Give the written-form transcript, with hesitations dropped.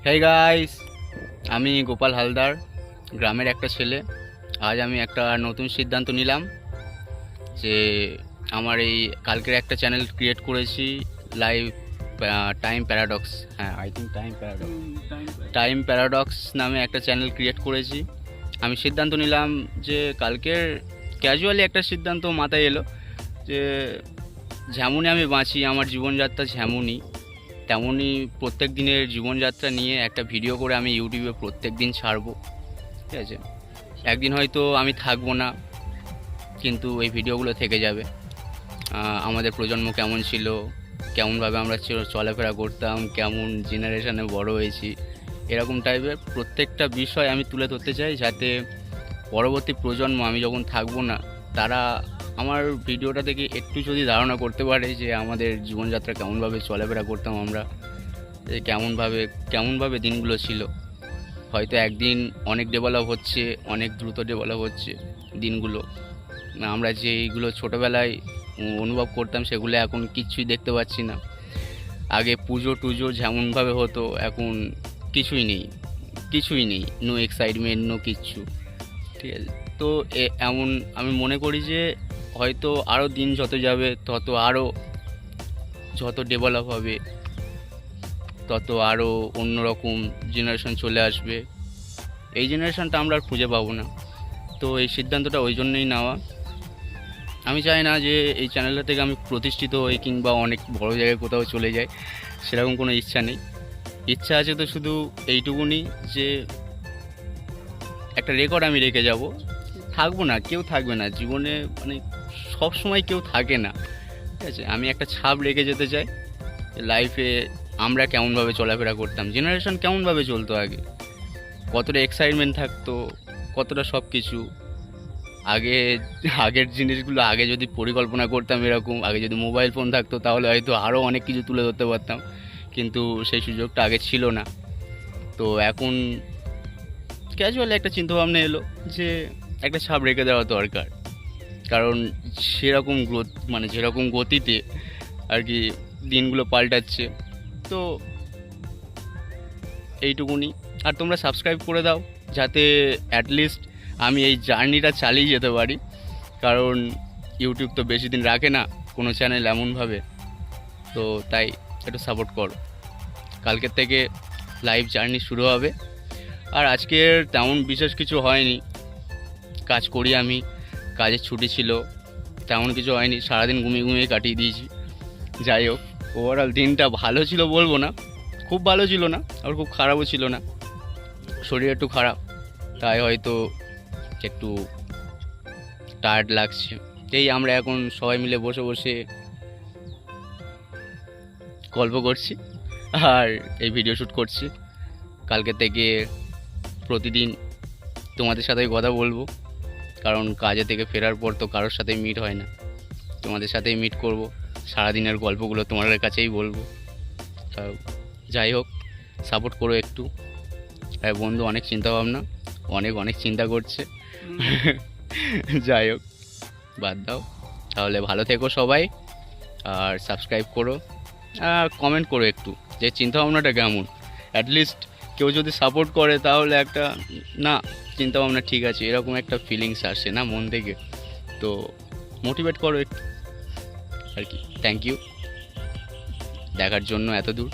Hey guys, আমি গোপাল হালদার, গ্রামের একটা ছেলে। আজ আমি একটা নতুন সিদ্ধান্ত নিলাম যে আমার এই কালকের একটা চ্যানেল ক্রিয়েট করেছি, লাইভ টাইম প্যারাডক্স। হ্যাঁ, আই থিঙ্ক টাইম প্যারাডক্স নামে একটা চ্যানেল ক্রিয়েট করেছি। আমি সিদ্ধান্ত নিলাম যে কালকের ক্যাজুয়ালি একটা সিদ্ধান্ত মাথায় এলো যে যেমনই আমি বাঁচি, আমার জীবনযাত্রা যেমনই তেমনই প্রত্যেক দিনের জীবনযাত্রা নিয়ে একটা ভিডিও করে আমি ইউটিউবে প্রত্যেক দিন ছাড়বো। ঠিক আছে, একদিন হয়তো আমি থাকবো না, কিন্তু এই ভিডিওগুলো থেকে যাবে। আমাদের প্রজন্ম কেমন ছিল, কেমনভাবে আমরা চলাফেরা করতাম, কেমন জেনারেশনে বড় হয়েছি, এরকম টাইপের প্রত্যেকটা বিষয় আমি তুলে ধরতে চাই, যাতে পরবর্তী প্রজন্ম, আমি যখন থাকবো না, তারা আমার ভিডিওটা থেকে একটু যদি ধারণা করতে পারে যে আমাদের জীবনযাত্রা কেমনভাবে চলাফেরা করতাম আমরা, যে কেমনভাবে দিনগুলো ছিল। হয়তো একদিন অনেক ডেভেলপ হচ্ছে, অনেক দ্রুত ডেভেলপ হচ্ছে দিনগুলো। আমরা যেইগুলো ছোটোবেলায় অনুভব করতাম সেগুলো এখন কিচ্ছুই দেখতে পাচ্ছি না। আগে পুজো টুজো যেমনভাবে হতো, এখন কিছুই নেই, নো এক্সাইটমেন্ট, নো কিচ্ছু। ঠিক আছে, তো এমন আমি মনে করি যে হয়তো আরও দিন যত যাবে যত ডেভেলপ হবে, তত আরও অন্যরকম জেনারেশন চলে আসবে। এই জেনারেশনটা আমরা আর খুঁজে পাবো না। তো এই সিদ্ধান্তটা ওই জন্যই নেওয়া। আমি চাই না যে এই চ্যানেলটা থেকে আমি প্রতিষ্ঠিত হই কিংবা অনেক বড় জায়গায় কোথাও চলে যাই, সেরকম কোনো ইচ্ছা নেই। ইচ্ছা আছে তো শুধু এইটুকুনি যে একটা রেকর্ড আমি রেখে যাব। থাকবো না, কেউ থাকবে না জীবনে, মানে সব সময় কেউ থাকে না। ঠিক আছে, আমি একটা ছাপ রেখে যেতে চাই লাইফে। আমরা কেমনভাবে চলাফেরা করতাম, জেনারেশন কেমনভাবে চলতো আগে, কতটা এক্সাইটমেন্ট থাকতো, কতটা সব কিছু। আগের জিনিসগুলো আগে যদি পরিকল্পনা করতাম এরকম, আগে যদি মোবাইল ফোন থাকতো তাহলে হয়তো আরও অনেক কিছু তুলে ধরতে পারতাম, কিন্তু সেই সুযোগটা আগে ছিল না। তো এখন ক্যাজুয়ালি একটা চিন্তাভাবনা এলো যে একটা ছাপ রেখে দেওয়া দরকার। কারণ সেরকম গ্রোথ, মানে যেরকম গতিতে আর কি দিনগুলো পাল্টাচ্ছে, তো এইটুকুনি। আর তোমরা সাবস্ক্রাইব করে দাও, যাতে অ্যাটলিস্ট আমি এই জার্নিটা চালিয়ে যেতে পারি। কারণ ইউটিউব তো বেশি দিন রাখে না কোনো চ্যানেল এমনভাবে, তো তাই একটু সাপোর্ট করো। কালকের থেকে লাইভ জার্নি শুরু হবে। আর আজকের তেমন বিশেষ কিছু হয়নি, কাজ করি আমি, কাজের ছুটি ছিল, তেমন কিছু হয়নি, সারাদিন ঘুমিয়ে কাটিয়ে দিয়েছি। যাই হোক, ওভারঅল দিনটা ভালো ছিল বলবো না, খুব ভালো ছিল না, আবার খুব খারাপও ছিল না। শরীর একটু খারাপ, তাই হয়তো একটু টায়ার্ড লাগছে। এই আমরা এখন সবাই মিলে বসে বসে গল্প করছি আর এই ভিডিও শ্যুট করছি। কালকে থেকে প্রতিদিন তোমাদের সাথে কথা বলবো, কারণ কাজে থেকে ফেরার পর তো কারোর সাথেই মিট হয় না। তোমাদের সাথেই মিট করব, সারাদিনের গল্পগুলো তোমাদের কাছেই বলবো। যাই হোক, সাপোর্ট করো একটু। বন্ধু অনেক চিন্তাভাবনা, অনেক চিন্তা করছে। যাই হোক, বাদ দাও। তাহলে ভালো থেকো সবাই, আর সাবস্ক্রাইব করো, আর কমেন্ট করো একটু যে চিন্তাভাবনাটা কেমন। অ্যাটলিস্ট কেউ যদি সাপোর্ট করে তাহলে একটা, না চিন্তাভাবনা ঠিক আছে, এরকম একটা ফিলিংস আসে না মন থেকে, তো মোটিভেট করো একটু আর কি। থ্যাংক ইউ দেখার জন্য এত দূর।